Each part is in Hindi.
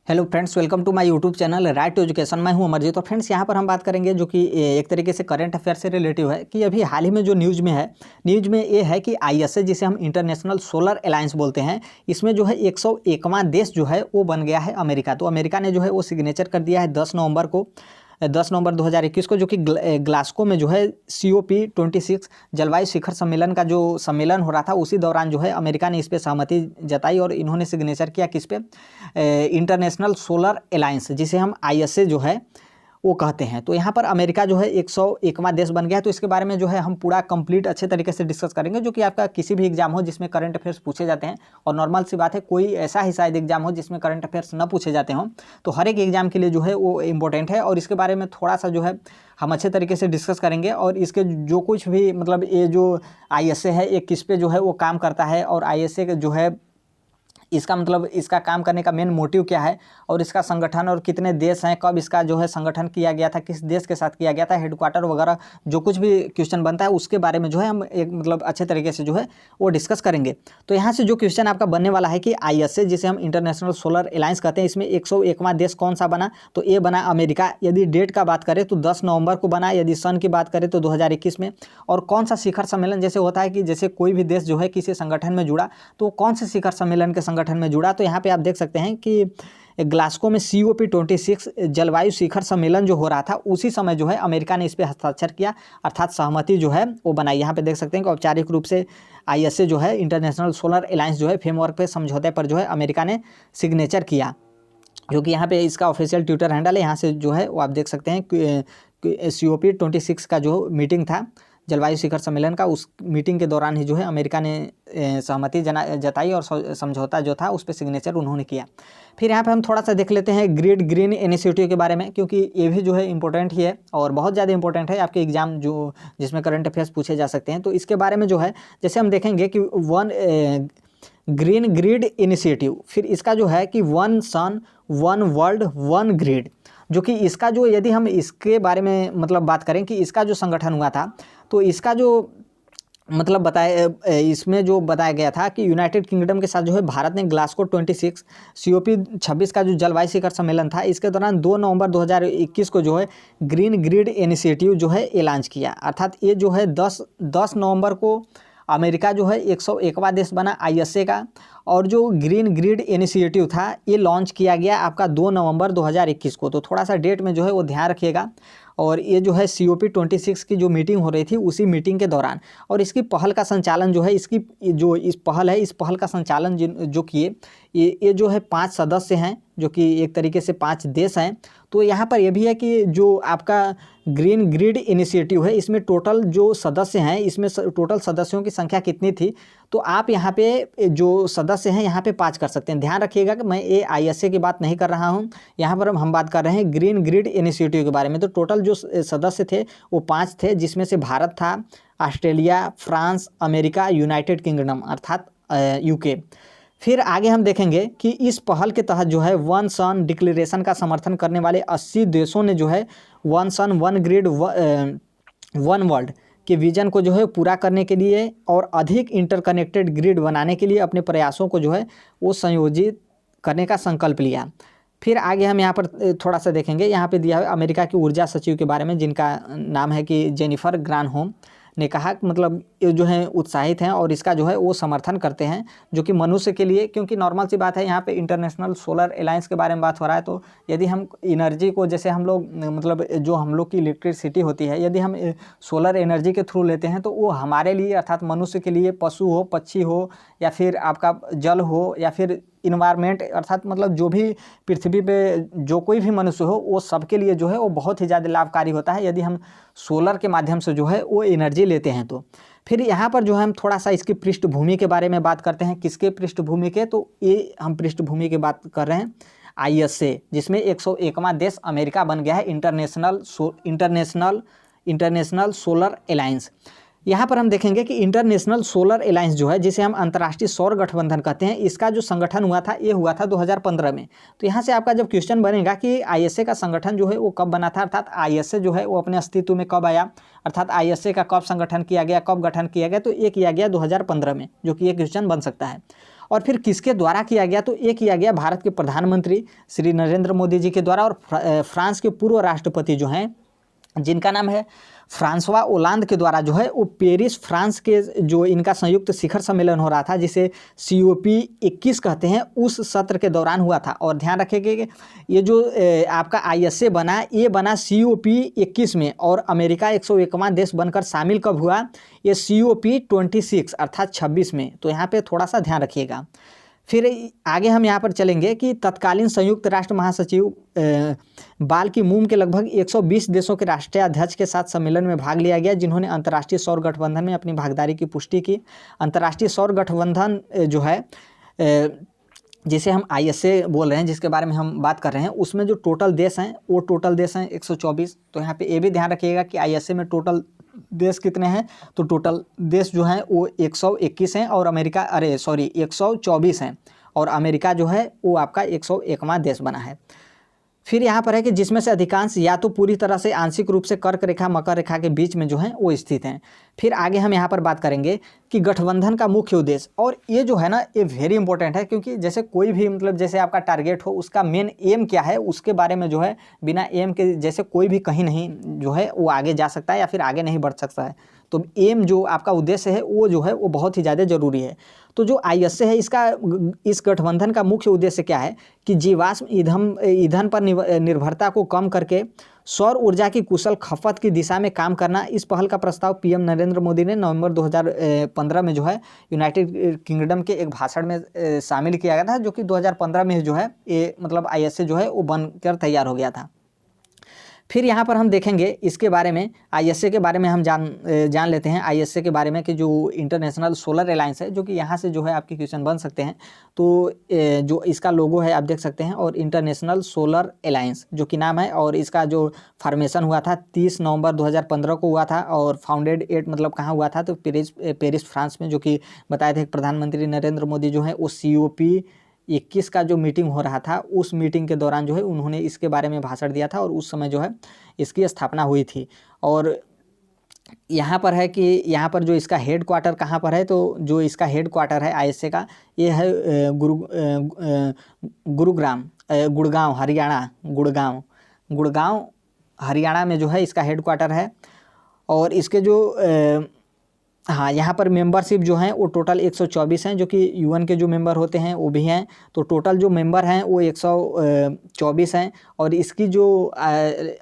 Hello friends, welcome to my YouTube channel right to education. मैं हूं अमरजीत। तो फ्रेंड्स, यहाँ पर हम बात करेंगे जो कि एक तरीके से करंट अफेयर से रिलेटिव है कि अभी हाल ही में जो न्यूज़ में ये है कि आईएसए, जिसे हम इंटरनेशनल सोलर अलायंस बोलते हैं, इसमें जो है 101वां देश जो है वो बन गया है अमेरिका। तो अमेरिका ने जो है वो सिग्नेचर कर दिया है 10 नवंबर 2021 को, जो कि ग्लासगो में जो है COP26 जलवायु शिखर सम्मेलन का जो सम्मेलन हो रहा था, उसी दौरान जो है अमेरिका ने इस पे सहमति जताई और इन्होंने सिग्नेचर किया किस पे, इंटरनेशनल सोलर अलायंस, जिसे हम आईएसए जो है वो कहते हैं। तो यहाँ पर अमेरिका जो है 101वां देश बन गया है। तो इसके बारे में जो है हम पूरा कंप्लीट अच्छे तरीके से डिस्कस करेंगे, जो कि आपका किसी भी एग्जाम हो जिसमें करंट अफेयर्स पूछे जाते हैं, और नॉर्मल सी बात है कोई ऐसा ही शायद एग्जाम हो जिसमें करंट अफेयर्स न पूछे जाते हों, तो हर एक एग्जाम के लिए जो है वो इंपॉर्टेंट है। और इसके बारे में थोड़ा सा जो है हम अच्छे तरीके से डिस्कस करेंगे, और इसके जो कुछ भी मतलब ये जो आईएसए है ये किस पे जो है वो काम करता है, और आईएसए जो है इसका मतलब इसका काम करने का मेन मोटिव क्या है, और इसका संगठन और कितने देश हैं, कब इसका जो है संगठन किया गया था, किस देश के साथ किया गया था, हेडक्वार्टर वगैरह जो कुछ भी क्वेश्चन बनता है उसके बारे में जो है हम एक मतलब अच्छे तरीके से जो है वो डिस्कस करेंगे। तो यहाँ से जो क्वेश्चन आपका बनने वाला है कि आईएसए, जिसे हम इंटरनेशनल सोलर अलायंस कहते हैं, इसमें 101वां देश कौन सा बना, तो ये बना अमेरिका। यदि डेट का बात करें तो 10 नवंबर को बना, यदि सन की बात करें तो 2021 में। और कौन सा शिखर सम्मेलन, जैसे होता है कि जैसे कोई भी देश जो है किसी संगठन में जुड़ा, तो कौन से शिखर सम्मेलन के संगठन में जुड़ा, तो यहाँ पे आप देख सकते हैं कि ग्लासगो में COP26 जलवायु शिखर सम्मेलन जो हो रहा था, उसी समय जो है अमेरिका ने इस पे हस्ताक्षर किया, अर्थात सहमति जो है वो बनाई। यहाँ पे देख सकते हैं कि औपचारिक रूप से आईएसए जो है इंटरनेशनल सोलर अलायंस जो है फ्रेमवर्क पे समझौते पर जो है अमेरिका ने सिग्नेचर किया, क्योंकि यहाँ पे इसका ऑफिशियल ट्विटर हैंडल है। यहाँ से जो है वो आप देख सकते हैं COP26 का जो मीटिंग था जलवायु शिखर सम्मेलन का, उस मीटिंग के दौरान ही जो है अमेरिका ने सहमति जताई और समझौता जो था उस पर सिग्नेचर उन्होंने किया। फिर यहाँ पे हम थोड़ा सा देख लेते हैं ग्रीन इनिशिएटिव के बारे में, क्योंकि ये भी जो है इंपॉर्टेंट ही है और बहुत ज़्यादा इंपॉर्टेंट है आपके एग्जाम जो जिसमें करंट अफेयर्स पूछे जा सकते हैं। तो इसके बारे में जो है जैसे हम देखेंगे कि ग्रीन ग्रिड इनिशिएटिव, फिर इसका जो है कि one sun one world one grid, जो कि इसका जो यदि हम इसके बारे में मतलब बात करें कि इसका जो संगठन हुआ था, तो इसका जो मतलब इसमें जो बताया गया था कि यूनाइटेड किंगडम के साथ जो है भारत ने ग्लासगो 26 COP26 का जो जलवायु शिखर सम्मेलन था, इसके दौरान 2 नवंबर 2021 को जो है ग्रीन ग्रिड इनिशिएटिव जो है ये लॉन्च किया। अर्थात ये जो है 10 नवंबर को अमेरिका जो है 101वां देश बना आईएसए का, और जो ग्रीन ग्रिड इनिशिएटिव था ये लॉन्च किया गया आपका 2 नवंबर 2021 को। तो थोड़ा सा डेट में जो है वो ध्यान रखिएगा। और ये जो है COP26 की जो मीटिंग हो रही थी उसी मीटिंग के दौरान, और इसकी पहल का संचालन जो है इसकी जो इस पहल का संचालन जो किए ये जो है 5 सदस्य हैं, जो कि एक तरीके से 5 देश हैं। तो यहाँ पर यह भी है कि जो आपका ग्रीन ग्रिड इनिशिएटिव है इसमें टोटल जो सदस्य हैं, इसमें टोटल सदस्यों की संख्या कितनी थी, तो आप यहाँ पे जो सदस्य हैं यहाँ पे 5 कर सकते हैं। ध्यान रखिएगा कि मैं ये आईएसए की बात नहीं कर रहा हूँ, यहाँ पर हम बात कर रहे हैं ग्रीन ग्रिड इनिशिएटिव के बारे में। तो टोटल जो सदस्य थे वो 5 थे, जिसमें से भारत था, Australia, France, America, United kingdom अर्थात UK। फिर आगे हम देखेंगे कि इस पहल के तहत जो है वन सन डिक्लेरेशन का समर्थन करने वाले 80 देशों ने जो है one sun one grid one world के विजन को जो है पूरा करने के लिए और अधिक इंटरकनेक्टेड ग्रिड बनाने के लिए अपने प्रयासों को जो है वो संयोजित करने का संकल्प लिया। फिर आगे हम यहाँ पर थोड़ा सा देखेंगे, यहाँ पे दिया है अमेरिका की ऊर्जा सचिव के बारे में, जिनका नाम है कि जेनिफर ग्रानहोम, ने कहा कि मतलब ये जो है उत्साहित हैं और इसका जो है वो समर्थन करते हैं, जो कि मनुष्य के लिए, क्योंकि नॉर्मल सी बात है यहाँ पे इंटरनेशनल सोलर अलायंस के बारे में बात हो रहा है। तो यदि हम एनर्जी को, जैसे हम लोग मतलब जो हम लोग की इलेक्ट्रिसिटी होती है, यदि हम सोलर एनर्जी के थ्रू लेते हैं तो वो हमारे लिए अर्थात मनुष्य के लिए, पशु हो, पक्षी हो, या फिर आपका जल हो, या फिर इन्वायरमेंट अर्थात मतलब जो भी पृथ्वी पे जो कोई भी मनुष्य हो, वो सबके लिए जो है वो बहुत ही ज़्यादा लाभकारी होता है यदि हम सोलर के माध्यम से जो है वो एनर्जी लेते हैं। तो फिर यहाँ पर जो है हम थोड़ा सा इसकी पृष्ठभूमि के बारे में बात करते हैं। किसके पृष्ठभूमि के, तो ये हम पृष्ठभूमि की बात कर रहे हैं आईएसए, जिसमें 101वां देश अमेरिका बन गया है इंटरनेशनल सोलर अलायंस। यहाँ पर हम देखेंगे कि इंटरनेशनल सोलर अलायंस जो है, जिसे हम अंतर्राष्ट्रीय सौर गठबंधन कहते हैं, इसका जो संगठन हुआ था ये हुआ था 2015 में। तो यहाँ से आपका जब क्वेश्चन बनेगा कि आईएसए का संगठन जो है वो कब बना था, अर्थात आईएसए जो है वो अपने अस्तित्व में कब आया, अर्थात आईएसए का कब संगठन किया गया, कब गठन किया गया, तो ये किया गया 2015 में, जो कि ये क्वेश्चन बन सकता है। और फिर किसके द्वारा किया गया, तो ये किया गया भारत के प्रधानमंत्री श्री नरेंद्र मोदी जी के द्वारा, और फ्रांस के पूर्व राष्ट्रपति जो हैं जिनका नाम है फ्रांसवा ओलांद के द्वारा जो है वो पेरिस फ्रांस के जो इनका संयुक्त शिखर सम्मेलन हो रहा था जिसे COP21 कहते हैं, उस सत्र के दौरान हुआ था। और ध्यान रखिएगा कि ये जो आपका ISA बना, ये बना COP21 में, और अमेरिका 101वां देश बनकर शामिल कब हुआ, ये COP26 अर्थात 26 में। तो यहाँ पे थोड़ा सा ध्यान रखिएगा। फिर आगे हम यहाँ पर चलेंगे कि तत्कालीन संयुक्त राष्ट्र महासचिव बाल की मून के लगभग 120 देशों के राष्ट्रीय अध्यक्ष के साथ सम्मेलन में भाग लिया गया, जिन्होंने अंतर्राष्ट्रीय सौर गठबंधन में अपनी भागीदारी की पुष्टि की। अंतर्राष्ट्रीय सौर गठबंधन जो है जिसे हम ISA बोल रहे हैं, जिसके बारे में हम बात कर रहे हैं, उसमें जो टोटल देश हैं वो टोटल देश हैं 124। तो यहाँ पे ये भी ध्यान रखिएगा कि ISA में टोटल देश कितने हैं, तो टोटल देश जो हैं वो 121 हैं, और अमेरिका 124 हैं, और अमेरिका जो है वो आपका 101वां देश बना है। फिर यहाँ पर है कि जिसमें से अधिकांश या तो पूरी तरह से आंशिक रूप से कर्क रेखा मकर रेखा के बीच में जो है वो स्थित हैं। फिर आगे हम यहाँ पर बात करेंगे कि गठबंधन का मुख्य उद्देश्य, और ये जो है ना ये वेरी इंपॉर्टेंट है, क्योंकि जैसे कोई भी मतलब जैसे आपका टारगेट हो, उसका मेन एम क्या है, उसके बारे में जो है बिना एम के जैसे कोई भी कहीं नहीं जो है वो आगे जा सकता है या फिर आगे नहीं बढ़ सकता है। तो एम जो आपका उद्देश्य है वो जो है वो बहुत ही ज़्यादा ज़रूरी है। तो जो ISA है इस गठबंधन का मुख्य उद्देश्य क्या है कि जीवाश्म ईंधन पर निर्भरता को कम करके सौर ऊर्जा की कुशल खपत की दिशा में काम करना। इस पहल का प्रस्ताव PM नरेंद्र मोदी ने नवंबर 2015 में जो है यूनाइटेड किंगडम के एक भाषण में शामिल किया गया था, जो कि 2015 में जो है ये मतलब ISA जो है वो बनकर तैयार हो गया था। फिर यहाँ पर हम देखेंगे इसके बारे में, ISA के बारे में हम जान लेते हैं ISA के बारे में कि जो इंटरनेशनल सोलर अलायंस है, जो कि यहाँ से जो है आपके क्वेश्चन बन सकते हैं। तो जो इसका लोगो है आप देख सकते हैं, और इंटरनेशनल सोलर अलायंस जो कि नाम है, और इसका जो फॉर्मेशन हुआ था 30 नवंबर 2015 को हुआ था, और फाउंडेड एट मतलब कहाँ हुआ था, तो पेरिस फ्रांस में, जो कि बताए थे प्रधानमंत्री नरेंद्र मोदी जो है वो COP21 का जो मीटिंग हो रहा था उस मीटिंग के दौरान जो है उन्होंने इसके बारे में भाषण दिया था, और उस समय जो है इसकी स्थापना हुई थी। और यहाँ पर है कि यहाँ पर जो इसका हेड क्वार्टर कहाँ पर है, तो जो इसका हेड क्वार्टर है ISA का ये है गुड़गांव हरियाणा में जो है इसका हेड क्वार्टर है। और इसके जो हाँ यहाँ पर मेंबरशिप जो हैं वो टोटल 124 हैं, जो कि UN के जो मेंबर होते हैं वो भी हैं। तो टोटल जो मेंबर हैं वो 124 हैं, और इसकी जो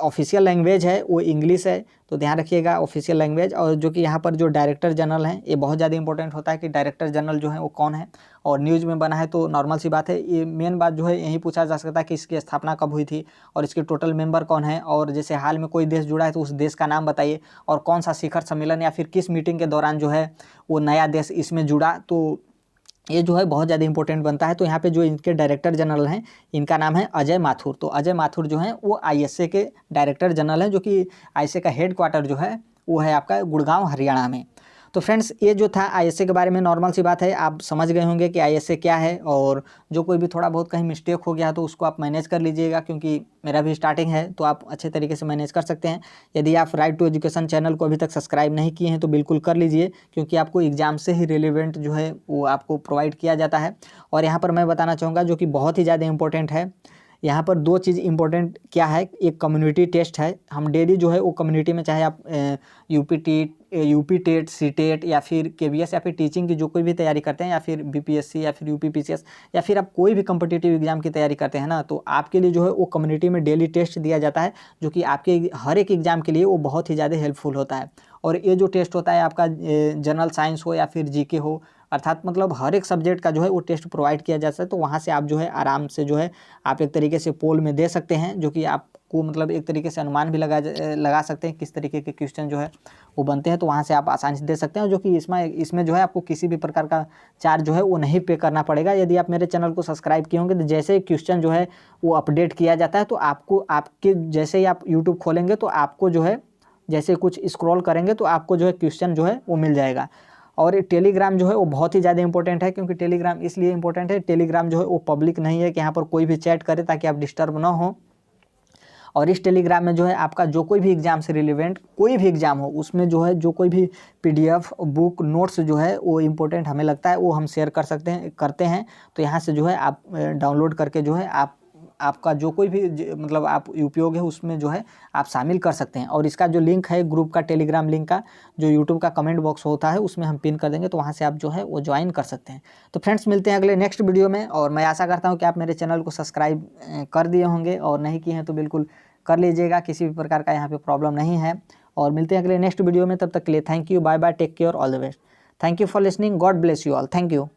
ऑफिशियल लैंग्वेज है वो इंग्लिश है। तो ध्यान रखिएगा ऑफिशियल लैंग्वेज। और जो कि यहाँ पर जो डायरेक्टर जनरल हैं, ये बहुत ज़्यादा इंपॉर्टेंट होता है कि डायरेक्टर जनरल जो है वो कौन है, और न्यूज़ में बना है तो नॉर्मल सी बात है। ये मेन बात जो है यही पूछा जा सकता है कि इसकी स्थापना कब हुई थी, और इसके टोटल मेंबर कौन है, और जैसे हाल में कोई देश जुड़ा है तो उस देश का नाम बताइए, और कौन सा शिखर सम्मेलन या फिर किस मीटिंग के दौरान जो है वो नया देश इसमें जुड़ा। तो ये जो है बहुत ज़्यादा इंपॉर्टेंट बनता है। तो यहाँ पे जो इनके डायरेक्टर जनरल हैं इनका नाम है अजय माथुर। तो अजय माथुर जो हैं वो ISA के डायरेक्टर जनरल हैं, जो कि ISA का हेड क्वार्टर जो है वो है आपका गुड़गांव हरियाणा में। तो फ्रेंड्स ये जो था ISA के बारे में नॉर्मल सी बात है, आप समझ गए होंगे कि ISA क्या है, और जो कोई भी थोड़ा बहुत कहीं मिस्टेक हो गया तो उसको आप मैनेज कर लीजिएगा, क्योंकि मेरा भी स्टार्टिंग है तो आप अच्छे तरीके से मैनेज कर सकते हैं। यदि आप राइट टू एजुकेशन चैनल को अभी तक सब्सक्राइब नहीं किए हैं तो बिल्कुल कर लीजिए, क्योंकि आपको एग्जाम से ही रिलेवेंट जो है वो आपको प्रोवाइड किया जाता है। और यहाँ पर मैं बताना चाहूँगा जो कि बहुत ही ज़्यादा इंपॉर्टेंट है, यहाँ पर दो चीज़ इंपॉर्टेंट क्या है, एक कम्युनिटी टेस्ट है। हम डेली जो है वो कम्युनिटी में, चाहे आप यूपी टेट CTET या फिर KVS या फिर टीचिंग की जो कोई भी तैयारी करते हैं, या फिर BPSC या फिर UPPCS या फिर आप कोई भी कम्पिटिटिव एग्जाम की तैयारी करते हैं ना, तो आपके लिए जो है वो कम्युनिटी में डेली टेस्ट दिया जाता है, जो कि आपके हर एक एग्ज़ाम के लिए वो बहुत ही ज़्यादा हेल्पफुल होता है। और ये जो टेस्ट होता है आपका जनरल साइंस हो या फिर GK हो, अर्थात मतलब हर एक सब्जेक्ट का जो है वो टेस्ट प्रोवाइड किया जाता है। तो वहाँ से आप जो है आराम से जो है आप एक तरीके से पोल में दे सकते हैं, जो कि आपको मतलब एक तरीके से अनुमान भी लगा सकते हैं किस तरीके के क्वेश्चन जो है वो बनते हैं। तो वहाँ से आप आसानी से दे सकते हैं, जो कि इसमें जो है आपको किसी भी प्रकार का चार्ज जो है वो नहीं पे करना पड़ेगा। यदि आप मेरे चैनल को सब्सक्राइब किए होंगे तो जैसे ही क्वेश्चन जो है वो अपडेट किया जाता है तो आपको आपके जैसे ही आप यूट्यूब खोलेंगे तो आपको जो है जैसे कुछ स्क्रॉल करेंगे तो आपको जो है क्वेश्चन जो है वो मिल जाएगा। और टेलीग्राम जो है वो बहुत ही ज़्यादा इंपॉर्टेंट है, क्योंकि टेलीग्राम इसलिए इंपॉर्टेंट है, टेलीग्राम जो है वो पब्लिक नहीं है कि यहाँ पर कोई भी चैट करे ताकि आप डिस्टर्ब ना हो। और इस टेलीग्राम में जो है आपका जो कोई भी एग्ज़ाम से रिलेवेंट कोई भी एग्ज़ाम हो उसमें जो है जो कोई भी PDF बुक नोट्स जो है वो इम्पोर्टेंट हमें लगता है वो हम शेयर कर सकते हैं करते हैं। तो यहाँ से जो है आप डाउनलोड करके जो है आपका जो कोई भी मतलब आप उपयोग है उसमें जो है आप शामिल कर सकते हैं। और इसका जो लिंक है ग्रुप का, टेलीग्राम लिंक का, जो यूट्यूब का कमेंट बॉक्स होता है उसमें हम पिन कर देंगे, तो वहाँ से आप जो है वो ज्वाइन कर सकते हैं। तो फ्रेंड्स मिलते हैं अगले नेक्स्ट वीडियो में, और मैं आशा करता हूँ कि आप मेरे चैनल को सब्सक्राइब कर दिए होंगे, और नहीं किए हैं तो बिल्कुल कर लीजिएगा, किसी भी प्रकार का यहाँ पे प्रॉब्लम नहीं है। और मिलते हैं अगले नेक्स्ट वीडियो में, तब तक के लिए thank you, bye bye, take care, all the best. Thank you for listening, God bless you all, thank you.